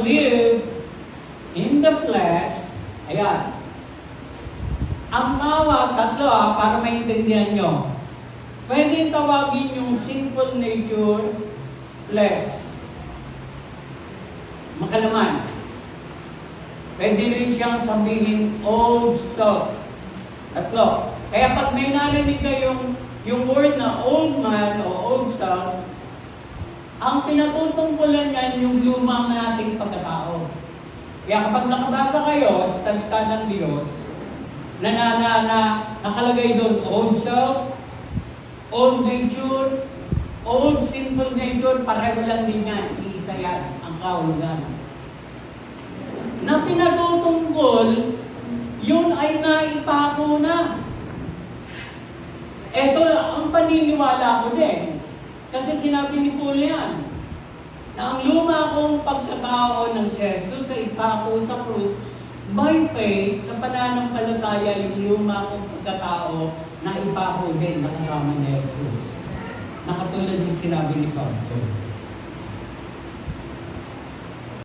live in the flesh, ayan. Ang tawag, tatlo para maintindihan nyo. Pwede tawagin yung sinful nature, flesh. Makalaman. Pwede rin siyang sabihin old self. Tatlo. Kaya pag may narinig kayong yung word na old man o old self, ang pinatutungkulan niyan yung lumang nating pagkatao. Kaya kapag nakabasa kayo sa salita ng Diyos, nakalagay doon old self, old nature, old sinful nature, pareho lang din yan. Iisa yan, ang kahulugan. Na pinatutungkol, yun ay naipako na. Ito ang paniniwala ko din. Kasi sinabi ni Paul yan, na ang luma kong pagkatao ng Jesus sa ipako sa krus, by faith, sa pananampalataya, yung luma kong pagkatao na ipako din nakasama ni Jesus. Nakatulad ni sinabi ni Pablo.